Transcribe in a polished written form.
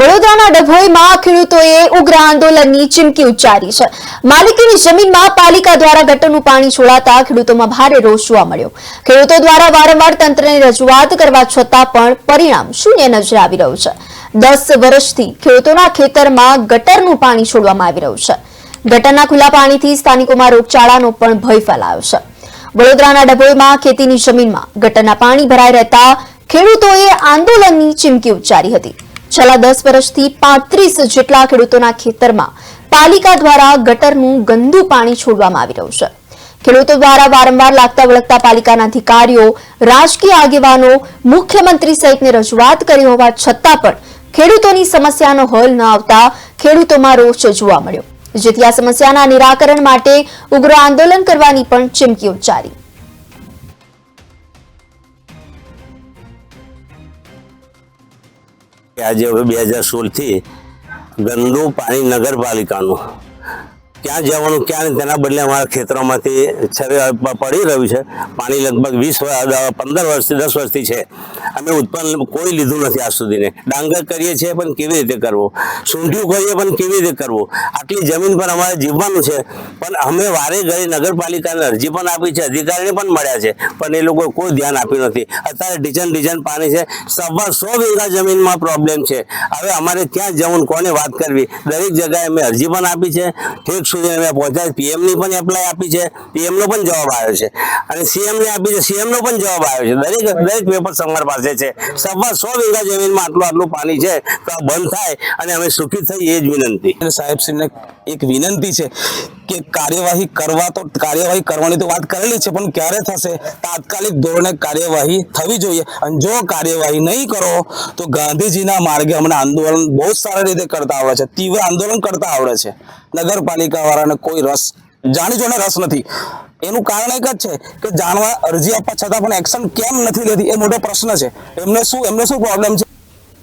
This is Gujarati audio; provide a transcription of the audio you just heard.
વડોદરાના ડભોઈમાં ખેડૂતોએ ઉગ્ર આંદોલનની ચીમકી ઉચ્ચારી છે। માલિકીની જમીનમાં પાલિકા દ્વારા ગટરનું પાણી છોડાતા ખેડૂતોમાં ભારે રોષ જોવા મળ્યો। ખેડૂતો દ્વારા વારંવાર તંત્રને રજૂઆત કરવા છતાં પણ પરિણામ શૂન્ય નજરે આવી રહ્યું છે। 10 વર્ષથી ખેડૂતોના ખેતરમાં ગટરનું પાણી છોડવામાં આવી રહ્યું છે। ગટરના ખુલ્લા પાણીથી સ્થાનિકોમાં રોગચાળાનો પણ ભય ફેલાયો છે। વડોદરાના ડભોઈમાં ખેતીની જમીનમાં ગટરના પાણી ભરાઈ રહેતા ખેડૂતોએ આંદોલનની ચીમકી ઉચ્ચારી હતી। છેલ્લા 10 વર્ષથી 35 જેટલા ખેડૂતોના ખેતરમાં પાલિકા દ્વારા ગટરનું ગંદુ પાણી છોડવામાં આવી રહ્યું છે। ખેડૂતો દ્વારા વારંવાર લાગતા વળગતા પાલિકાના અધિકારીઓ, રાજકીય આગેવાનો, મુખ્યમંત્રી સહિતને રજૂઆત કરી હોવા છતાં પણ ખેડૂતોની સમસ્યાનો હલ ન આવતા ખેડૂતોમાં રોષ જોવા મળ્યો, જેથી આ સમસ્યાના નિરાકરણ માટે ઉગ્ર આંદોલન કરવાની પણ ચીમકી ઉચ્ચારી। આજે હવે 2016 થી ગંદુ પાણી નગરપાલિકાનું ક્યાં જવાનું ક્યાં તેના બદલે અમારા ખેતરોમાંથી પડી રહ્યું છે। પાણી લગભગ 15 વર્ષથી 10 વર્ષથી છે। અમે ઉત્પન્ન કોઈ લીધું નથી આજ સુધીને। ડાંગર કરીએ છીએ પણ કેવી રીતે કરવો, સૂંઠિયું કરીએ પણ કેવી રીતે કરવું, આટલી જમીન પર અમારે જીવવાનું છે। પણ અમે વારે ઘડી નગરપાલિકાને અરજી પણ આપી છે, અધિકારીને પણ મળ્યા છે, પણ એ લોકો કોઈ ધ્યાન આપ્યું નથી। અત્યારે ડીઝન પાણી છે, 100 વીઘા જમીનમાં પ્રોબ્લેમ છે। હવે અમારે ક્યાં જવું, કોને વાત કરવી? દરેક જગ્યાએ અમે અરજી પણ આપી છે, ઠેક સુધી અમે પહોંચ્યા। PM ની પણ એપ્લાય આપી છે, PM નો પણ જવાબ આવ્યો છે, અને CM ને આપી છે, CM નો પણ જવાબ આવ્યો છે। દરેક પેપર અમારી પાસે છે। 100 વીઘા જમીનમાં આટલું પાણી છે, તો બંધ થાય અને અમે સુખી થઈએ, એ જ વિનંતી। સાહેબશ્રીને એક વિનંતી છે કે કાર્યવાહી કરવાની તો વાત કરેલી છે, પણ ક્યારે થશે? તાત્કાલિક ધોરણે કાર્યવાહી થવી જોઈએ। અને જો કાર્યવાહી નહીં કરો તો ગાંધીજીના માર્ગે હમણાં આંદોલન બહુ સારી રીતે કરતા આવડે છે, તીવ્ર આંદોલન કરતા આવડે છે। નગરપાલિકા વાળાને કોઈ રસ, જાણી જોઈને રસ નથી। એનું કારણ એક જ છે કે જાણવા અરજી આપવા છતાં પણ એક્શન કેમ નથી લેતી, એ મોટો પ્રશ્ન છે। એમને શું પ્રોબ્લેમ છે?